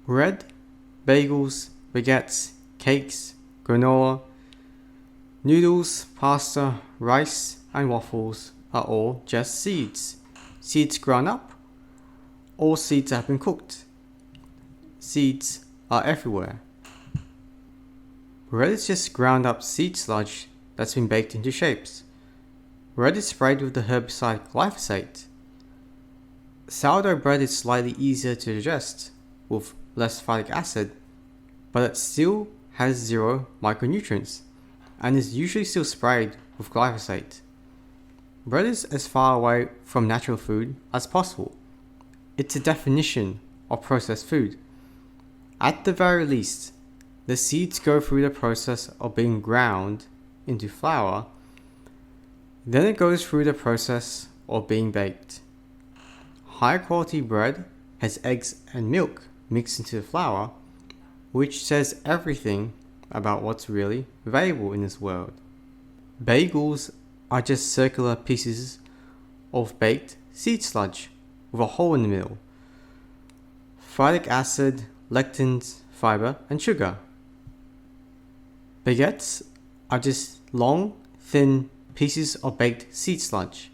Bread, bagels, baguettes, cakes, granola, noodles, pasta, rice, and waffles are all just seeds. Seeds ground up, all seeds have been cooked. Seeds are everywhere. Bread is just ground up seed sludge that's been baked into shapes. Bread is sprayed with the herbicide glyphosate. Sourdough bread is slightly easier to digest, with less phytic acid, but it still has 0 micronutrients, and is usually still sprayed with glyphosate. Bread is as far away from natural food as possible. It's a definition of processed food. At the very least, the seeds go through the process of being ground into flour, then it goes through the process of being baked. High quality bread has eggs and milk mixed into the flour, which says everything about what's really available in this world. Bagels are just circular pieces of baked seed sludge with a hole in the middle. Phytic acid, lectins, fiber, and sugar. Baguettes are just long, thin pieces of baked seed sludge.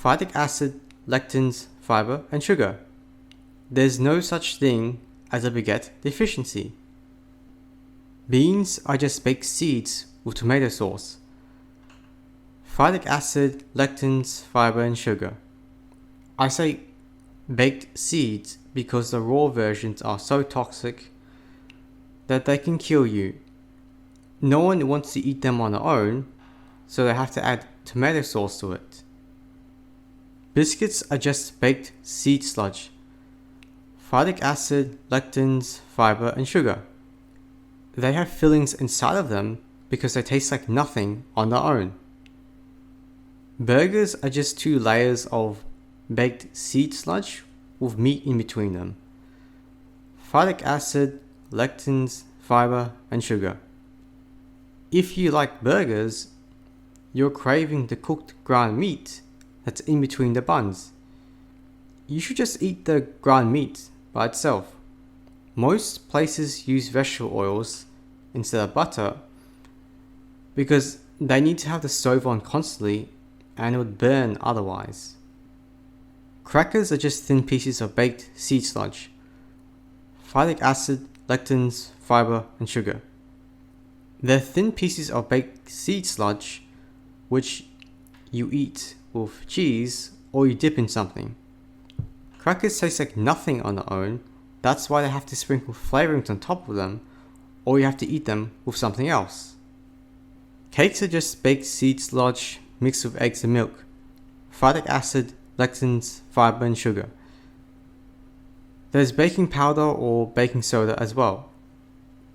Phytic acid, lectins, fiber, and sugar. There's no such thing as a baguette deficiency. Beans are just baked seeds with tomato sauce. Phytic acid, lectins, fiber, and sugar. I say baked seeds because the raw versions are so toxic that they can kill you. No one wants to eat them on their own, so they have to add tomato sauce to it. Biscuits are just baked seed sludge. Phytic acid, lectins, fiber, and sugar. They have fillings inside of them because they taste like nothing on their own. Burgers are just 2 layers of baked seed sludge with meat in between them. Phytic acid, lectins, fiber, and sugar. If you like burgers, you're craving the cooked ground meat that's in between the buns. You should just eat the ground meat by itself. Most places use vegetable oils instead of butter because they need to have the stove on constantly and it would burn otherwise. Crackers are just thin pieces of baked seed sludge. Phytic acid, lectins, fiber, and sugar. They're thin pieces of baked seed sludge which you eat with cheese or you dip in something. Crackers taste like nothing on their own, that's why they have to sprinkle flavorings on top of them, or you have to eat them with something else. Cakes are just baked seed sludge mixed with eggs and milk, phytic acid, lectins, fiber, and sugar. There's baking powder or baking soda as well.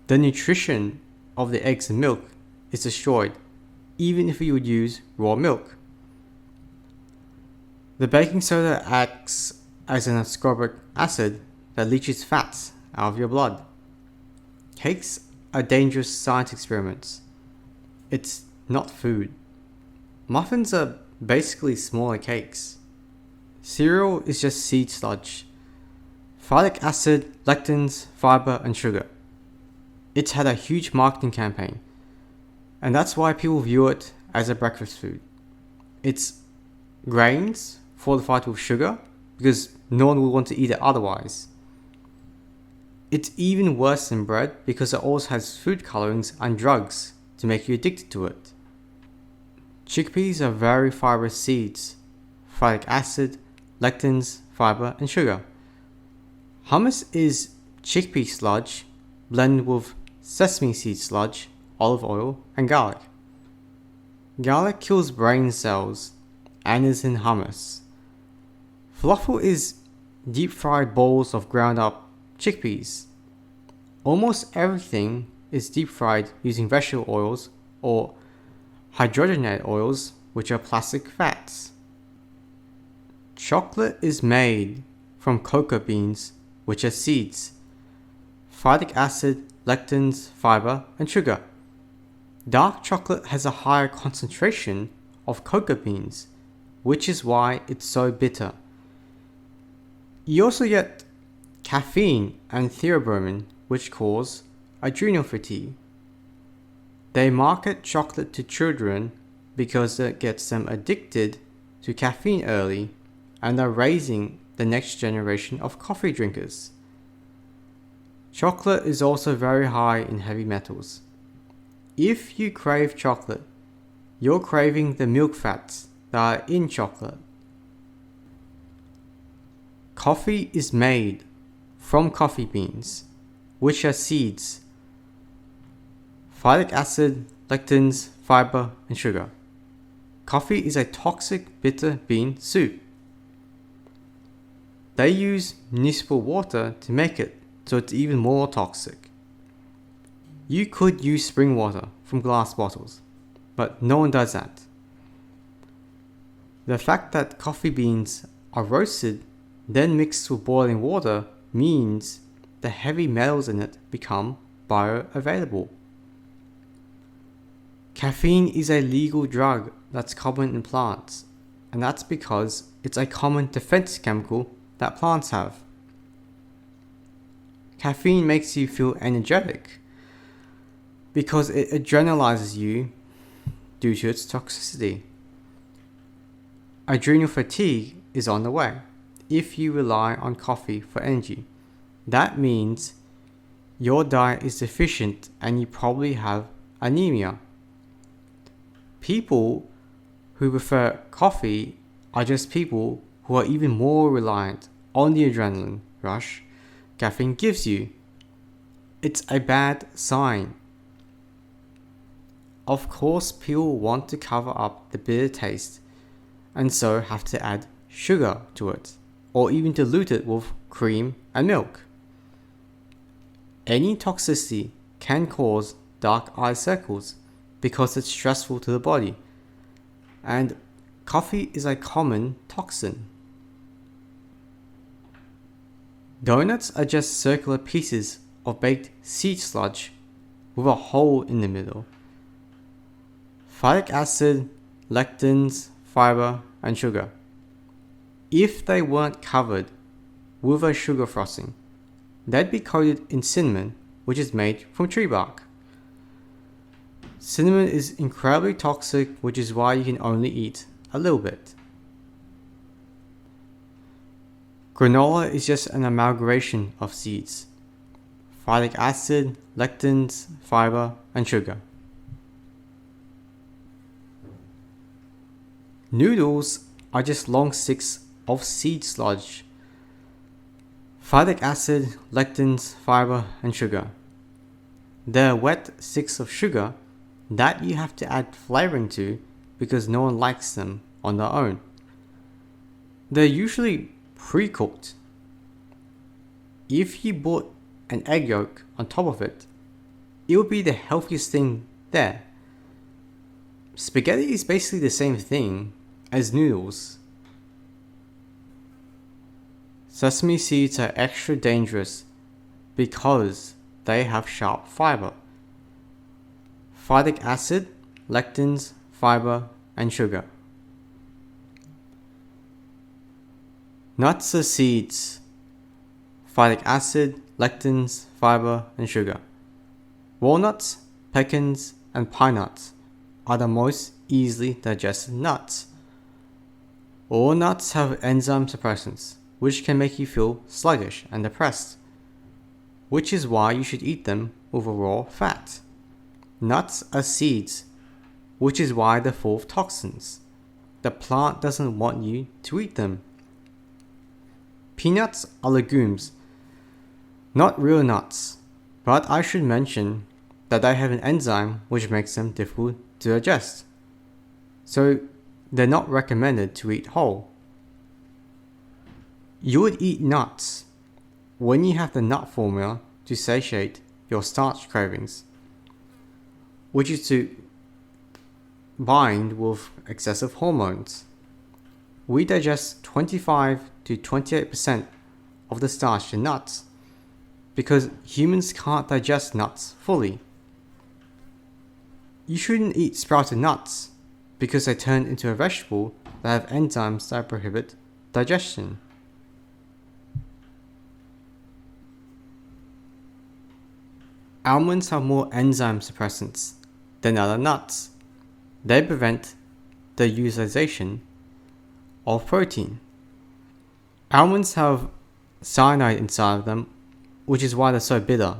The nutrition of the eggs and milk is destroyed, even if you would use raw milk. The baking soda acts as an ascorbic acid that leaches fats out of your blood. Cakes are dangerous science experiments. It's not food. Muffins are basically smaller cakes. Cereal is just seed sludge. Phytic acid, lectins, fiber, and sugar. It's had a huge marketing campaign, and that's why people view it as a breakfast food. It's grains fortified with sugar because no one will want to eat it otherwise. It's even worse than bread because it also has food colorings and drugs to make you addicted to it. Chickpeas are very fibrous seeds, phytic acid, lectins, fiber, and sugar. Hummus is chickpea sludge blended with sesame seed sludge, olive oil, and garlic. Garlic kills brain cells and is in hummus. Falafel is deep fried balls of ground up chickpeas. Almost everything is deep fried using vegetable oils or hydrogenated oils, which are plastic fats. Chocolate is made from cocoa beans, which are seeds, phytic acid, lectins, fiber, and sugar. Dark chocolate has a higher concentration of cocoa beans, which is why it's so bitter. You also get caffeine and theobromine, which cause adrenal fatigue. They market chocolate to children because it gets them addicted to caffeine early and are raising the next generation of coffee drinkers. Chocolate is also very high in heavy metals. If you crave chocolate, you're craving the milk fats that are in chocolate. Coffee is made from coffee beans, which are seeds, phytic acid, lectins, fiber, and sugar. Coffee is a toxic bitter bean soup. They use municipal water to make it, so it's even more toxic. You could use spring water from glass bottles, but no one does that. The fact that coffee beans are roasted, then mixed with boiling water, means the heavy metals in it become bioavailable. Caffeine is a legal drug that's common in plants, and that's because it's a common defense chemical that plants have. Caffeine makes you feel energetic because it adrenalizes you due to its toxicity. Adrenal fatigue is on the way if you rely on coffee for energy. That means your diet is deficient and you probably have anemia. People who prefer coffee are just people who are even more reliant on the adrenaline rush caffeine gives you. It's a bad sign. Of course, people want to cover up the bitter taste and so have to add sugar to it, or even dilute it with cream and milk. Any toxicity can cause dark eye circles because it's stressful to the body, and coffee is a common toxin. Donuts are just circular pieces of baked seed sludge with a hole in the middle. Phytic acid, lectins, fiber, and sugar. If they weren't covered with a sugar frosting, they'd be coated in cinnamon, which is made from tree bark. Cinnamon is incredibly toxic, which is why you can only eat a little bit. Granola is just an amalgamation of seeds, phytic acid, lectins, fiber, and sugar. Noodles are just long sticks of seed sludge, phytic acid, lectins, fiber, and sugar. They're wet sticks of sugar that you have to add flavoring to because no one likes them on their own. They're usually pre-cooked. If you bought an egg yolk on top of it, it would be the healthiest thing there. Spaghetti is basically the same thing as noodles. Sesame seeds are extra dangerous because they have sharp fiber, phytic acid, lectins, fiber, and sugar. Nuts are seeds, phytic acid, lectins, fiber, and sugar. Walnuts, pecans, and pine nuts are the most easily digested nuts. All nuts have enzyme suppressants, which can make you feel sluggish and depressed, which is why you should eat them with a raw fat. Nuts are seeds, which is why they're full of toxins. The plant doesn't want you to eat them. Peanuts are legumes, not real nuts, but I should mention that they have an enzyme which makes them difficult to digest, so they're not recommended to eat whole. You would eat nuts when you have the nut formula to satiate your starch cravings, which is to bind with excessive hormones. We digest 25 to 28% of the starch in nuts because humans can't digest nuts fully. You shouldn't eat sprouted nuts because they turn into a vegetable that have enzymes that prohibit digestion. Almonds have more enzyme suppressants than other nuts. They prevent the utilization of protein. Almonds have cyanide inside of them, which is why they're so bitter.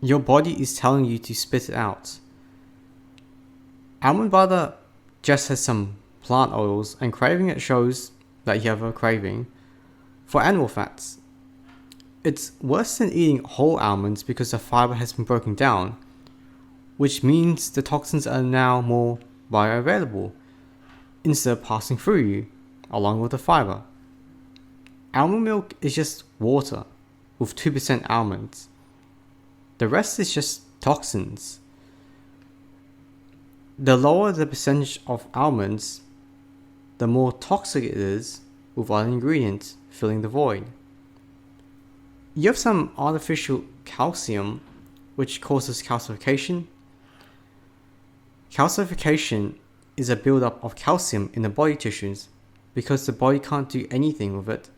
Your body is telling you to spit it out. Almond butter just has some plant oils, and craving it shows that you have a craving for animal fats. It's worse than eating whole almonds because the fiber has been broken down, which means the toxins are now more bioavailable instead of passing through you along with the fiber. Almond milk is just water with 2% almonds. The rest is just toxins. The lower the percentage of almonds, the more toxic it is with other ingredients filling the void. You have some artificial calcium which causes calcification. Calcification is a buildup of calcium in the body tissues because the body can't do anything with it,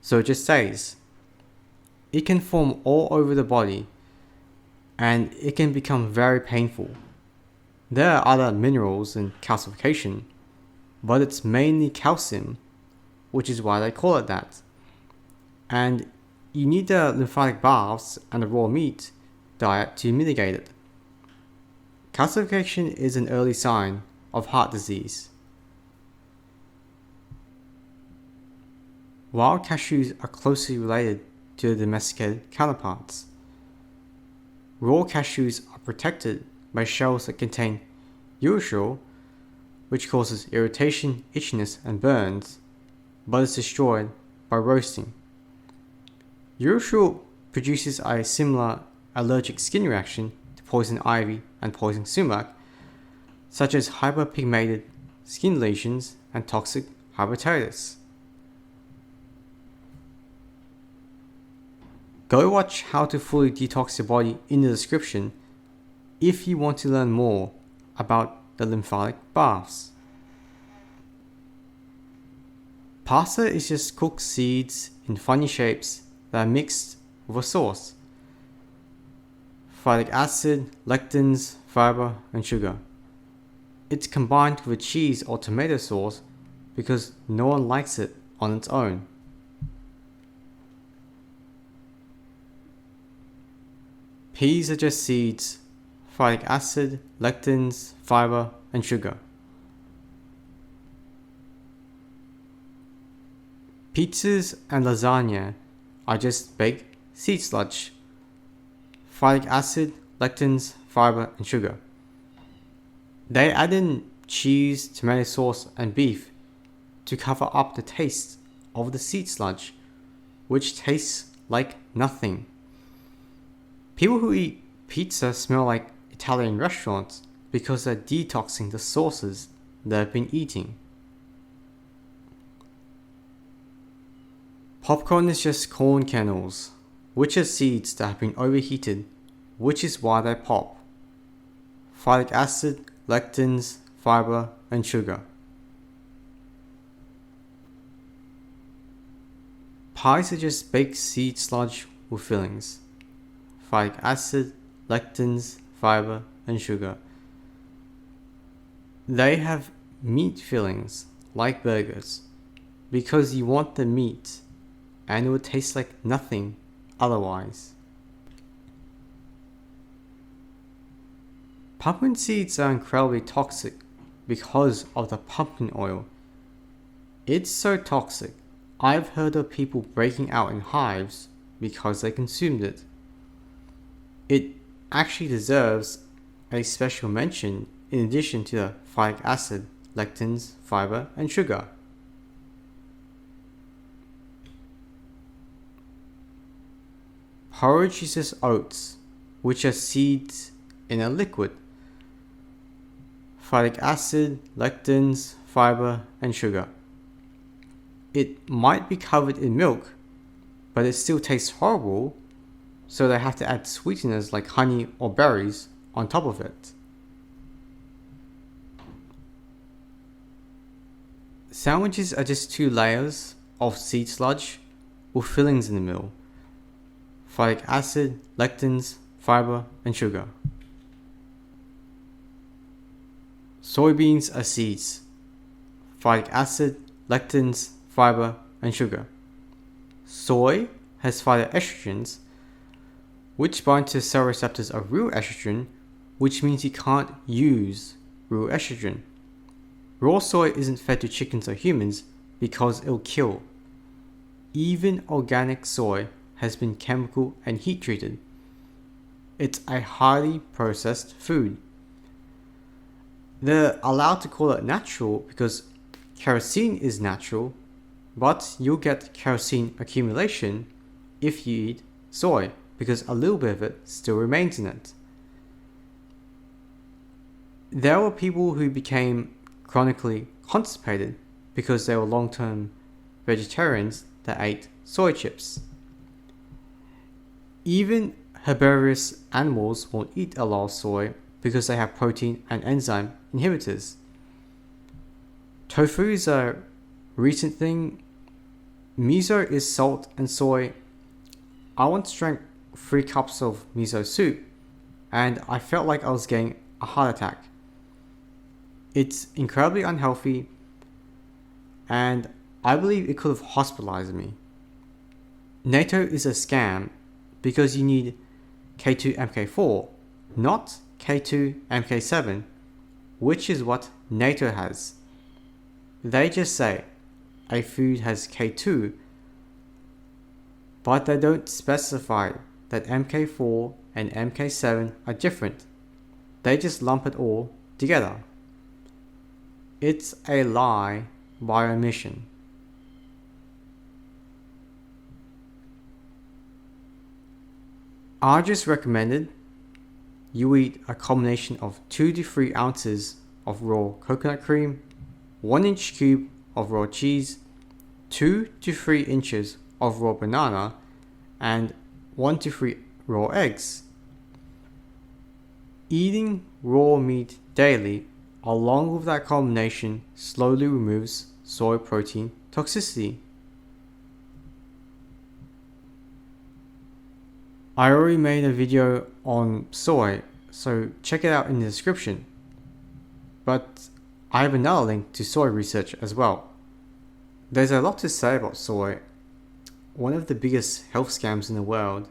so it just stays. It can form all over the body and it can become very painful. There are other minerals in calcification, but it's mainly calcium, which is why they call it that. And you need the lymphatic baths and the raw meat diet to mitigate it. Calcification is an early sign of heart disease. Wild cashews are closely related to the domesticated counterparts. Raw cashews are protected by shells that contain urushiol, which causes irritation, itchiness, and burns, but is destroyed by roasting. Urushiol produces a similar allergic skin reaction to poison ivy and poison sumac, such as hyperpigmented skin lesions and toxic hepatitis. Go watch How to Fully Detox Your Body in the description if you want to learn more about the lymphatic baths. Pasta is just cooked seeds in funny shapes that are mixed with a sauce. Phytic acid, lectins, fiber, and sugar. It's combined with cheese or tomato sauce because no one likes it on its own. Peas are just seeds, phytic acid, lectins, fiber, and sugar. Pizzas and lasagna are just baked seed sludge, phytic acid, lectins, fiber, and sugar. They add in cheese, tomato sauce, and beef to cover up the taste of the seed sludge, which tastes like nothing. People who eat pizza smell like Italian restaurants because they're detoxing the sauces they've been eating. Popcorn is just corn kernels, which are seeds that have been overheated, which is why they pop. Phytic acid, lectins, fiber, and sugar. Pies are just baked seed sludge with fillings. Phytic acid, lectins, fiber, and sugar. They have meat fillings like burgers because you want the meat and it would taste like nothing otherwise. Pumpkin seeds are incredibly toxic because of the pumpkin oil. It's so toxic, I've heard of people breaking out in hives because they consumed it. It actually deserves a special mention in addition to the phytic acid, lectins, fiber, and sugar. Porridge is just oats, which are seeds in a liquid. Phytic acid, lectins, fiber, and sugar. It might be covered in milk, but it still tastes horrible, so they have to add sweeteners like honey or berries on top of it. Sandwiches are just 2 layers of seed sludge with fillings in the middle. Phytic acid, lectins, fiber, and sugar. Soybeans are seeds, folic acid, lectins, fiber, and sugar. Soy has phytoestrogens, which bind to cell receptors of real estrogen, which means you can't use real estrogen. Raw soy isn't fed to chickens or humans because it'll kill. Even organic soy has been chemical and heat treated. It's a highly processed food. They're allowed to call it natural because kerosene is natural, but you'll get kerosene accumulation if you eat soy because a little bit of it still remains in it. There were people who became chronically constipated because they were long-term vegetarians that ate soy chips. Even herbivorous animals won't eat a lot of soy because they have protein and enzyme inhibitors. Tofu is a recent thing. Miso is salt and soy. I once drank 3 cups of miso soup and I felt like I was getting a heart attack. It's incredibly unhealthy and I believe it could have hospitalized me. NATO is a scam because you need K2MK4, not K2MK7, which is what NATO has. They just say a food has K2, but they don't specify that MK4 and MK7 are different. They just lump it all together. It's a lie by omission. I just recommended you eat a combination of 2 to 3 ounces of raw coconut cream, 1 inch cube of raw cheese, 2 to 3 inches of raw banana, and 1 to 3 raw eggs. Eating raw meat daily along with that combination slowly removes soy protein toxicity. I already made a video on soy, so check it out in the description. But I have another link to soy research as well. There's a lot to say about soy, one of the biggest health scams in the world.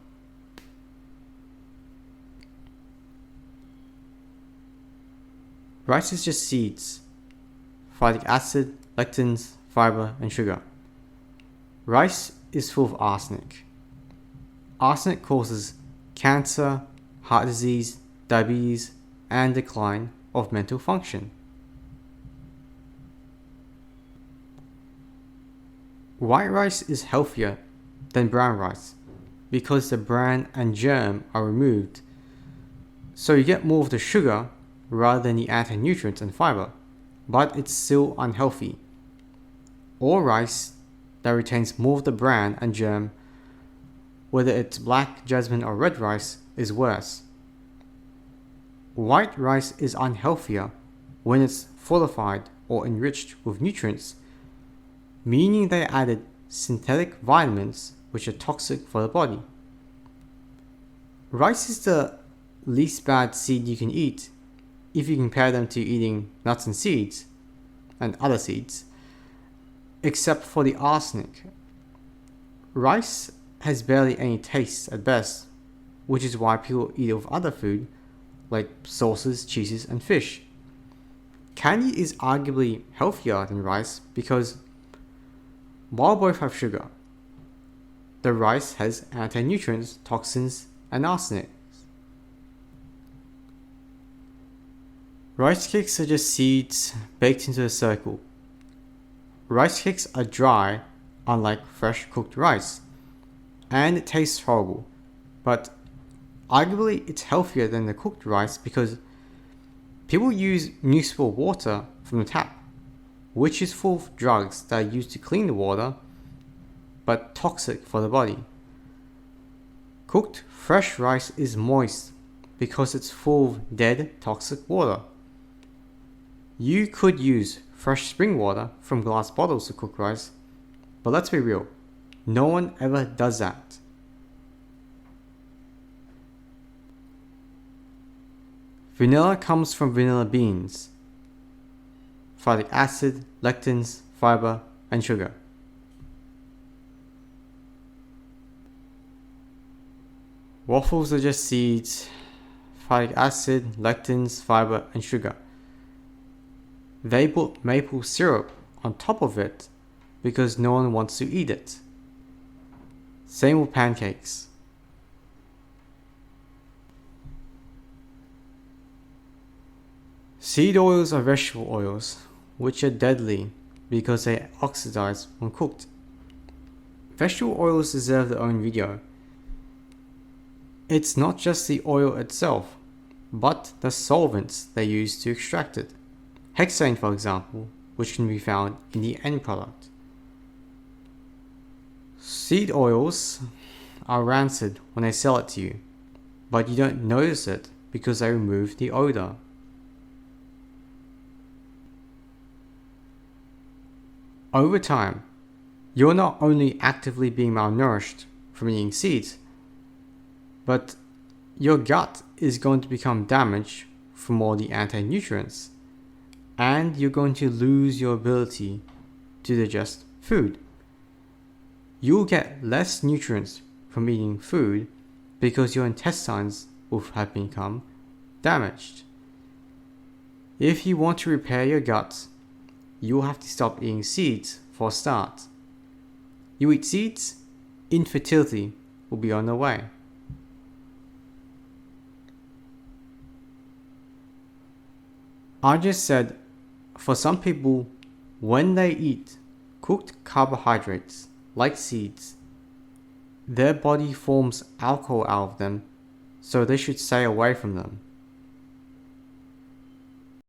Rice is just seeds, folic acid, lectins, fiber, and sugar. Rice is full of arsenic. Arsenic causes cancer, heart disease, diabetes, and decline of mental function. White rice is healthier than brown rice because the bran and germ are removed, so you get more of the sugar rather than the anti-nutrients and fiber, but it's still unhealthy. Or rice that retains more of the bran and germ, whether it's black, jasmine, or red rice, is worse. White rice is unhealthier when it's fortified or enriched with nutrients, meaning they added synthetic vitamins which are toxic for the body. Rice is the least bad seed you can eat if you compare them to eating nuts and seeds and other seeds, except for the arsenic. Rice has barely any taste at best, which is why people eat it with other food like sauces, cheeses, and fish. Candy is arguably healthier than rice because while both have sugar, the rice has anti-nutrients, toxins, and arsenic. Rice cakes are just seeds baked into a circle. Rice cakes are dry, unlike fresh cooked rice, and it tastes horrible, but arguably it's healthier than the cooked rice because people use municipal water from the tap, which is full of drugs that are used to clean the water, but toxic for the body. Cooked fresh rice is moist because it's full of dead toxic water. You could use fresh spring water from glass bottles to cook rice, but let's be real, no one ever does that. Vanilla comes from vanilla beans. Folic acid, lectins, fiber, and sugar. Waffles are just seeds, folic acid, lectins, fiber, and sugar. They put maple syrup on top of it because no one wants to eat it. Same with pancakes. Seed oils are vegetable oils, which are deadly because they oxidize when cooked. Vegetable oils deserve their own video. It's not just the oil itself, but the solvents they use to extract it. Hexane, for example, which can be found in the end product. Seed oils are rancid when they sell it to you, but you don't notice it because they remove the odor. Over time, you're not only actively being malnourished from eating seeds, but your gut is going to become damaged from all the anti-nutrients, and you're going to lose your ability to digest food. You'll get less nutrients from eating food because your intestines will have become damaged. If you want to repair your gut, you'll have to stop eating seeds for a start. You eat seeds, infertility will be on the way. I just said, for some people, when they eat cooked carbohydrates like seeds, their body forms alcohol out of them, so they should stay away from them.